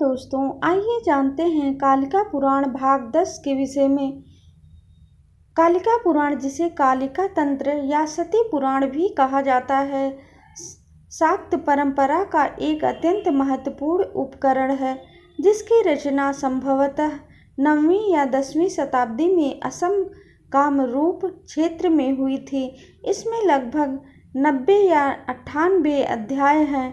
दोस्तों, आइए जानते हैं कालिका पुराण भाग 10 के विषय में। कालिका पुराण, जिसे कालिका तंत्र या सती पुराण भी कहा जाता है, शाक्त परंपरा का एक अत्यंत महत्वपूर्ण उपकरण है, जिसकी रचना संभवतः 9वीं या 10वीं शताब्दी में असम कामरूप क्षेत्र में हुई थी। इसमें लगभग 90 या 98 अध्याय हैं।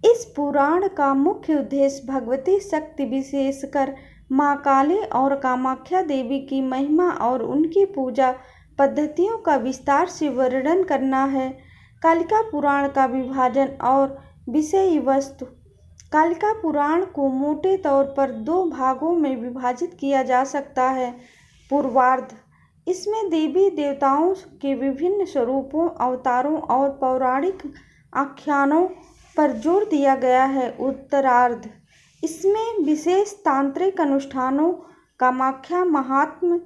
इस पुराण का मुख्य उद्देश्य भगवती शक्ति, विशेषकर माँ काली और कामाख्या देवी की महिमा और उनकी पूजा पद्धतियों का विस्तार से वर्णन करना है। कालिका पुराण का विभाजन और विषय वस्तु। कालिका पुराण को मोटे तौर पर 2 भागों में विभाजित किया जा सकता है। पूर्वार्ध, इसमें देवी देवताओं के विभिन्न स्वरूपों, अवतारों और पौराणिक आख्यानों पर जोर दिया गया है। उत्तरार्ध, इसमें विशेष तांत्रिक अनुष्ठानों, कामाख्या महात्म्य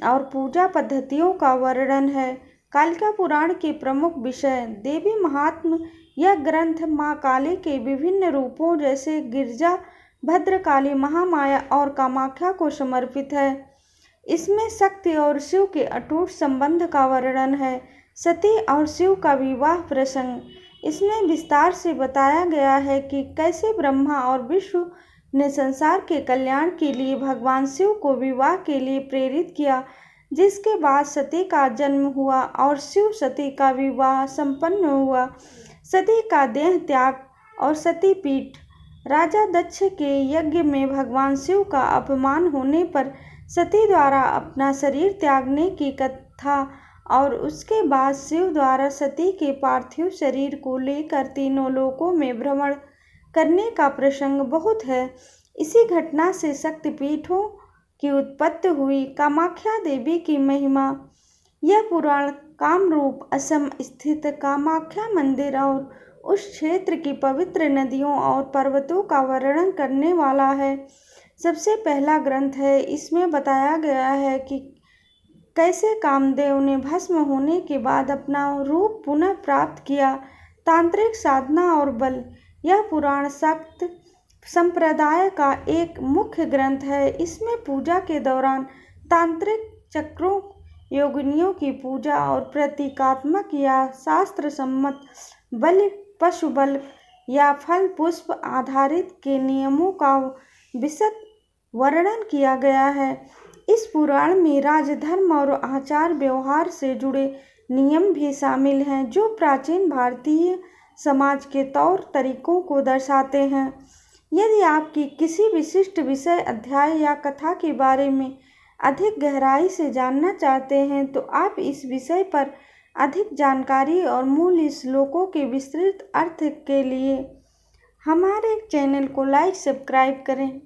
और पूजा पद्धतियों का वर्णन है। कालिका पुराण के प्रमुख विषय। देवी महात्म्य। यह ग्रंथ माँ काली के विभिन्न रूपों जैसे गिरजा, भद्रकाली, महामाया और कामाख्या को समर्पित है। इसमें शक्ति और शिव के अटूट संबंध का वर्णन है। सती और शिव का विवाह प्रसंग। इसमें विस्तार से बताया गया है कि कैसे ब्रह्मा और विष्णु ने संसार के कल्याण के लिए भगवान शिव को विवाह के लिए प्रेरित किया, जिसके बाद सती का जन्म हुआ और शिव सती का विवाह संपन्न हुआ। सती का देह त्याग और सती पीठ। राजा दक्ष के यज्ञ में भगवान शिव का अपमान होने पर सती द्वारा अपना शरीर त्यागने की कथा और उसके बाद शिव द्वारा सती के पार्थिव शरीर को लेकर तीनों लोकों में भ्रमण करने का प्रसंग बहुत है। इसी घटना से शक्तिपीठों की उत्पत्ति हुई। कामाख्या देवी की महिमा। यह पुराण कामरूप असम स्थित कामाख्या मंदिर और उस क्षेत्र की पवित्र नदियों और पर्वतों का वर्णन करने वाला है। सबसे पहला ग्रंथ है। इसमें बताया गया है कि कैसे कामदेव ने भस्म होने के बाद अपना रूप पुनः प्राप्त किया। तांत्रिक साधना और बल। यह पुराण शाक्त संप्रदाय का एक मुख्य ग्रंथ है। इसमें पूजा के दौरान तांत्रिक चक्रों, योगिनियों की पूजा और प्रतीकात्मक या शास्त्र सम्मत बलि, पशु बल या फल पुष्प आधारित के नियमों का विशद वर्णन किया गया है। इस पुराण में राजधर्म और आचार व्यवहार से जुड़े नियम भी शामिल हैं, जो प्राचीन भारतीय समाज के तौर तरीकों को दर्शाते हैं। यदि आपकी किसी विशिष्ट विषय, अध्याय या कथा के बारे में अधिक गहराई से जानना चाहते हैं, तो आप इस विषय पर अधिक जानकारी और मूल श्लोकों के विस्तृत अर्थ के लिए हमारे चैनल को लाइक, सब्सक्राइब करें।